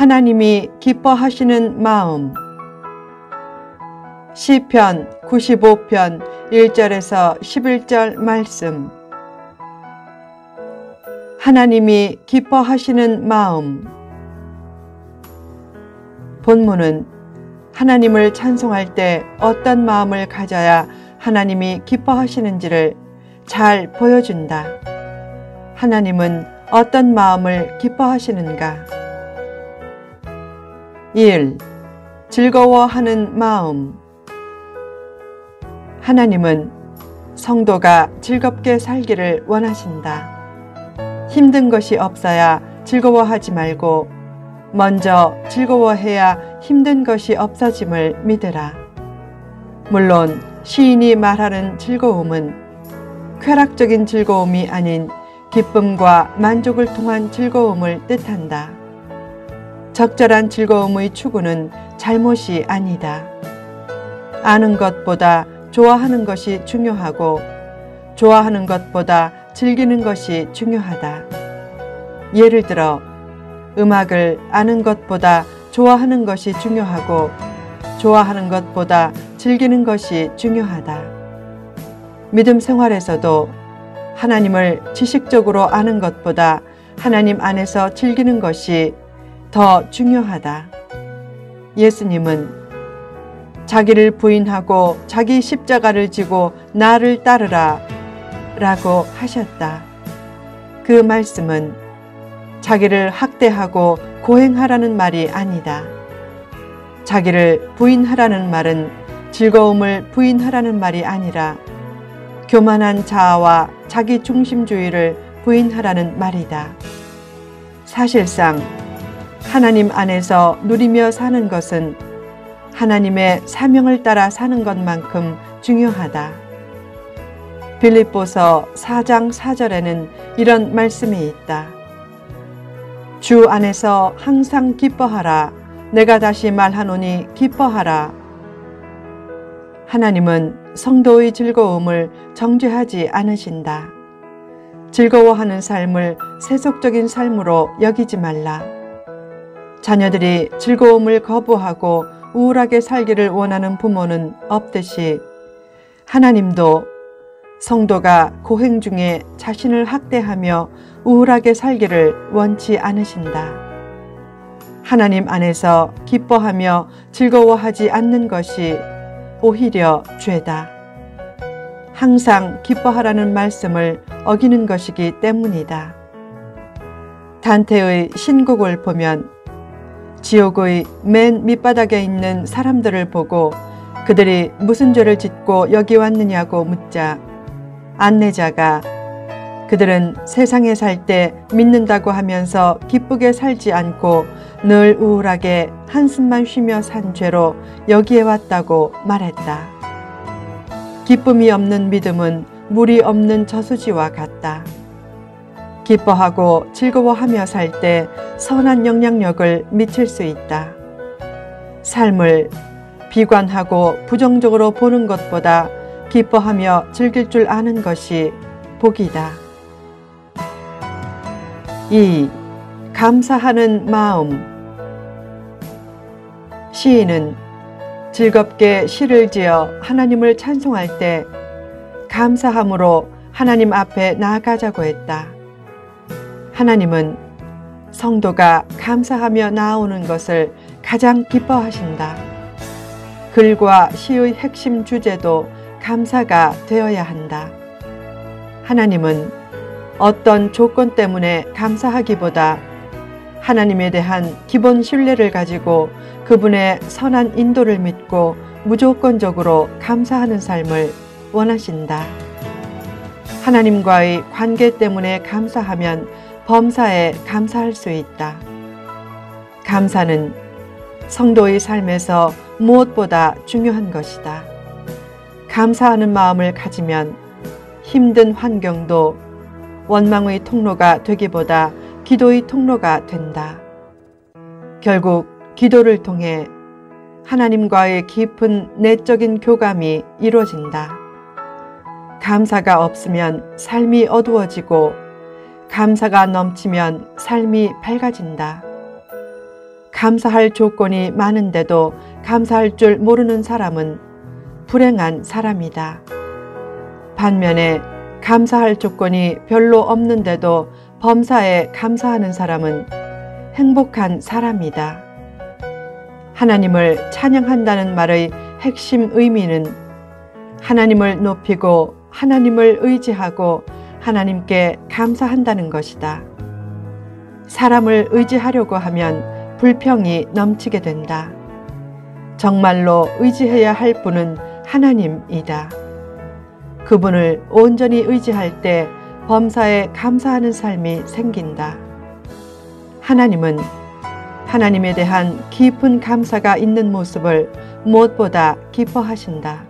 하나님이 기뻐하시는 마음. 시편 95편 1절에서 11절 말씀. 하나님이 기뻐하시는 마음. 본문은 하나님을 찬송할 때 어떤 마음을 가져야 하나님이 기뻐하시는지를 잘 보여준다. 하나님은 어떤 마음을 기뻐하시는가? 1. 즐거워하는 마음. 하나님은 성도가 즐겁게 살기를 원하신다. 힘든 것이 없어야 즐거워하지 말고 먼저 즐거워해야 힘든 것이 없어짐을 믿으라. 물론 시인이 말하는 즐거움은 쾌락적인 즐거움이 아닌 기쁨과 만족을 통한 즐거움을 뜻한다. 적절한 즐거움의 추구는 잘못이 아니다. 아는 것보다 좋아하는 것이 중요하고 좋아하는 것보다 즐기는 것이 중요하다. 예를 들어 음악을 아는 것보다 좋아하는 것이 중요하고 좋아하는 것보다 즐기는 것이 중요하다. 믿음 생활에서도 하나님을 지식적으로 아는 것보다 하나님 안에서 즐기는 것이 더 중요하다. 예수님은 자기를 부인하고 자기 십자가를 지고 나를 따르라 라고 하셨다. 그 말씀은 자기를 학대하고 고행하라는 말이 아니다. 자기를 부인하라는 말은 즐거움을 부인하라는 말이 아니라 교만한 자아와 자기 중심주의를 부인하라는 말이다. 사실상 하나님 안에서 누리며 사는 것은 하나님의 사명을 따라 사는 것만큼 중요하다. 빌립보서 4장 4절에는 이런 말씀이 있다. 주 안에서 항상 기뻐하라. 내가 다시 말하노니 기뻐하라. 하나님은 성도의 즐거움을 정죄하지 않으신다. 즐거워하는 삶을 세속적인 삶으로 여기지 말라. 자녀들이 즐거움을 거부하고 우울하게 살기를 원하는 부모는 없듯이 하나님도 성도가 고행 중에 자신을 학대하며 우울하게 살기를 원치 않으신다. 하나님 안에서 기뻐하며 즐거워하지 않는 것이 오히려 죄다. 항상 기뻐하라는 말씀을 어기는 것이기 때문이다. 단테의 신곡을 보면 지옥의 맨 밑바닥에 있는 사람들을 보고 그들이 무슨 죄를 짓고 여기 왔느냐고 묻자 안내자가 그들은 세상에 살 때 믿는다고 하면서 기쁘게 살지 않고 늘 우울하게 한숨만 쉬며 산 죄로 여기에 왔다고 말했다. 기쁨이 없는 믿음은 물이 없는 저수지와 같다. 기뻐하고 즐거워하며 살 때 선한 영향력을 미칠 수 있다. 삶을 비관하고 부정적으로 보는 것보다 기뻐하며 즐길 줄 아는 것이 복이다. 2. 감사하는 마음. 시인은 즐겁게 시를 지어 하나님을 찬송할 때 감사함으로 하나님 앞에 나아가자고 했다. 하나님은 성도가 감사하며 나아오는 것을 가장 기뻐하신다. 글과 시의 핵심 주제도 감사가 되어야 한다. 하나님은 어떤 조건 때문에 감사하기보다 하나님에 대한 기본 신뢰를 가지고 그분의 선한 인도를 믿고 무조건적으로 감사하는 삶을 원하신다. 하나님과의 관계 때문에 감사하면 범사에 감사할 수 있다. 감사는 성도의 삶에서 무엇보다 중요한 것이다. 감사하는 마음을 가지면 힘든 환경도 원망의 통로가 되기보다 기도의 통로가 된다. 결국 기도를 통해 하나님과의 깊은 내적인 교감이 이루어진다. 감사가 없으면 삶이 어두워지고 감사가 넘치면 삶이 밝아진다. 감사할 조건이 많은데도 감사할 줄 모르는 사람은 불행한 사람이다. 반면에 감사할 조건이 별로 없는데도 범사에 감사하는 사람은 행복한 사람이다. 하나님을 찬양한다는 말의 핵심 의미는 하나님을 높이고 하나님을 의지하고 하나님께 감사한다는 것이다. 사람을 의지하려고 하면 불평이 넘치게 된다. 정말로 의지해야 할 분은 하나님이다. 그분을 온전히 의지할 때 범사에 감사하는 삶이 생긴다. 하나님은 하나님에 대한 깊은 감사가 있는 모습을 무엇보다 기뻐하신다.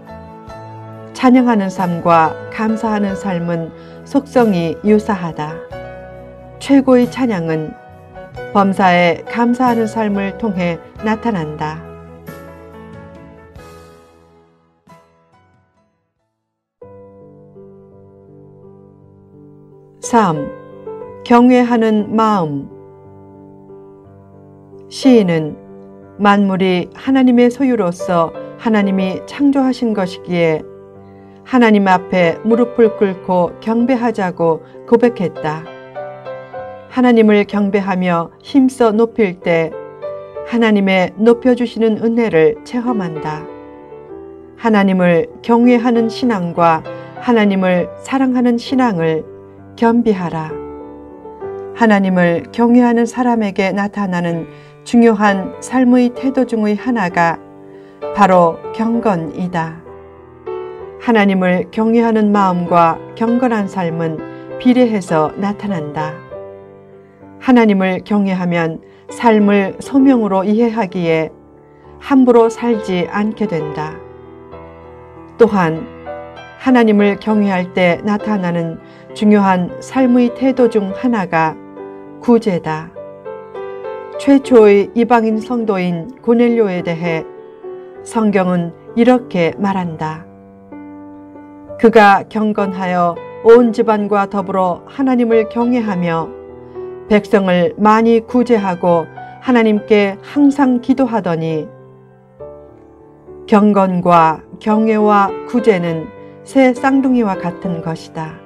찬양하는 삶과 감사하는 삶은 속성이 유사하다. 최고의 찬양은 범사에 감사하는 삶을 통해 나타난다. 3. 경외하는 마음. 시인은 만물이 하나님의 소유로서 하나님이 창조하신 것이기에 하나님 앞에 무릎을 꿇고 경배하자고 고백했다. 하나님을 경배하며 힘써 높일 때 하나님의 높여주시는 은혜를 체험한다. 하나님을 경외하는 신앙과 하나님을 사랑하는 신앙을 겸비하라. 하나님을 경외하는 사람에게 나타나는 중요한 삶의 태도 중의 하나가 바로 경건이다. 하나님을 경외하는 마음과 경건한 삶은 비례해서 나타난다. 하나님을 경외하면 삶을 소명으로 이해하기에 함부로 살지 않게 된다. 또한 하나님을 경외할 때 나타나는 중요한 삶의 태도 중 하나가 구제다. 최초의 이방인 성도인 고넬료에 대해 성경은 이렇게 말한다. 그가 경건하여 온 집안과 더불어 하나님을 경외하며 백성을 많이 구제하고 하나님께 항상 기도하더니. 경건과 경외와 구제는 새 쌍둥이와 같은 것이다.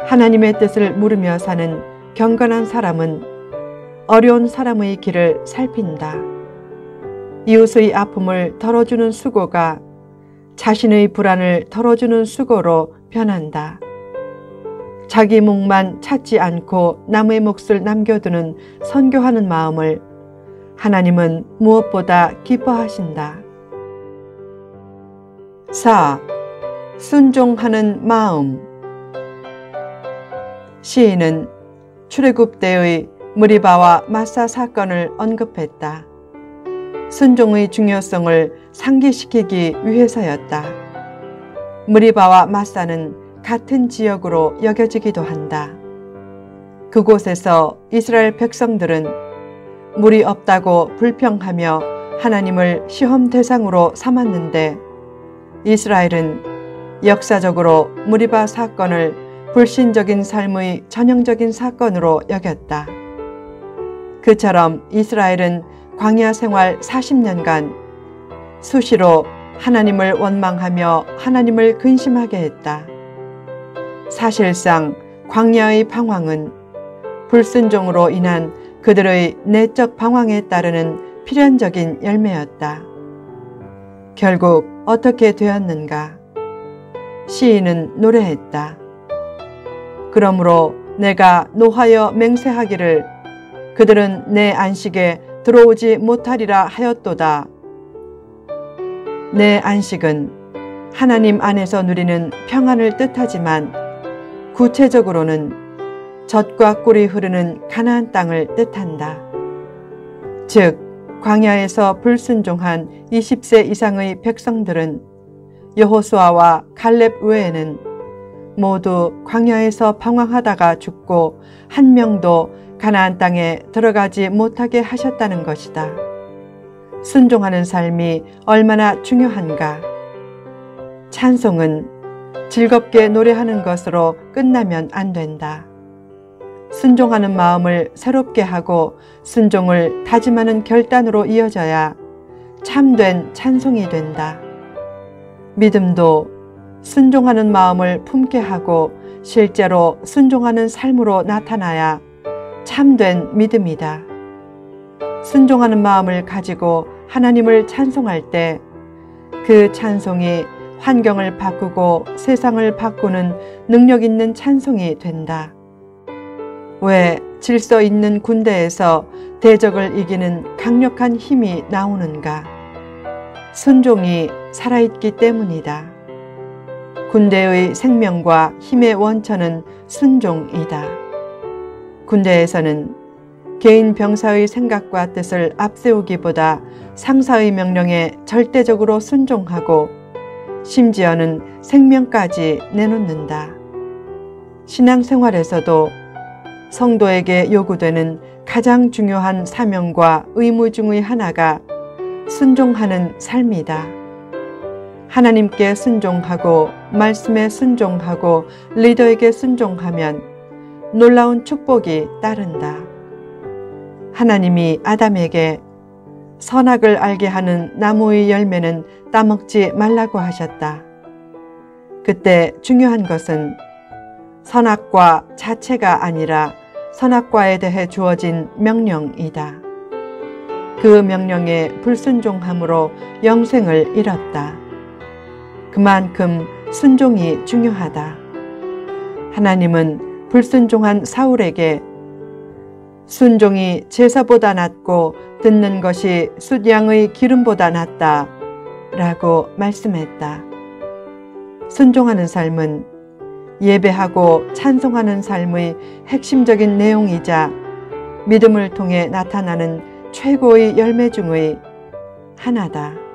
하나님의 뜻을 물으며 사는 경건한 사람은 어려운 사람의 길을 살핀다. 이웃의 아픔을 덜어주는 수고가 자신의 불안을 덜어주는 수고로 변한다. 자기 몫만 찾지 않고 남의 몫을 남겨두는 선교하는 마음을 하나님은 무엇보다 기뻐하신다. 4. 순종하는 마음. 시인은 출애굽 때의 무리바와 마사 사건을 언급했다. 순종의 중요성을 상기시키기 위해서였다. 무리바와 마사는 같은 지역으로 여겨지기도 한다. 그곳에서 이스라엘 백성들은 물이 없다고 불평하며 하나님을 시험 대상으로 삼았는데 이스라엘은 역사적으로 무리바 사건을 불신적인 삶의 전형적인 사건으로 여겼다. 그처럼 이스라엘은 광야 생활 40년간 수시로 하나님을 원망하며 하나님을 근심하게 했다. 사실상 광야의 방황은 불순종으로 인한 그들의 내적 방황에 따르는 필연적인 열매였다. 결국 어떻게 되었는가? 시인은 노래했다. 그러므로 내가 노하여 맹세하기를 그들은 내 안식에 들어오지 못하리라 하였도다. 내 안식은 하나님 안에서 누리는 평안을 뜻하지만 구체적으로는 젖과 꿀이 흐르는 가나안 땅을 뜻한다. 즉 광야에서 불순종한 20세 이상의 백성들은 여호수아와 갈렙 외에는 모두 광야에서 방황하다가 죽고 한 명도 가나안 땅에 들어가지 못하게 하셨다는 것이다. 순종하는 삶이 얼마나 중요한가. 찬송은 즐겁게 노래하는 것으로 끝나면 안 된다. 순종하는 마음을 새롭게 하고 순종을 다짐하는 결단으로 이어져야 참된 찬송이 된다. 믿음도 순종하는 마음을 품게 하고 실제로 순종하는 삶으로 나타나야 참된 믿음이다. 순종하는 마음을 가지고 하나님을 찬송할 때 그 찬송이 환경을 바꾸고 세상을 바꾸는 능력 있는 찬송이 된다. 왜 질서 있는 군대에서 대적을 이기는 강력한 힘이 나오는가? 순종이 살아있기 때문이다. 군대의 생명과 힘의 원천은 순종이다. 군대에서는 개인 병사의 생각과 뜻을 앞세우기보다 상사의 명령에 절대적으로 순종하고 심지어는 생명까지 내놓는다. 신앙생활에서도 성도에게 요구되는 가장 중요한 사명과 의무 중의 하나가 순종하는 삶이다. 하나님께 순종하고 말씀에 순종하고 리더에게 순종하면 놀라운 축복이 따른다. 하나님이 아담에게 선악을 알게 하는 나무의 열매는 따먹지 말라고 하셨다. 그때 중요한 것은 선악과 자체가 아니라 선악과에 대해 주어진 명령이다. 그 명령에 불순종함으로 영생을 잃었다. 그만큼 순종이 중요하다. 하나님은 불순종한 사울에게 순종이 제사보다 낫고 듣는 것이 숫양의 기름보다 낫다 라고 말씀했다. 순종하는 삶은 예배하고 찬송하는 삶의 핵심적인 내용이자 믿음을 통해 나타나는 최고의 열매 중의 하나다.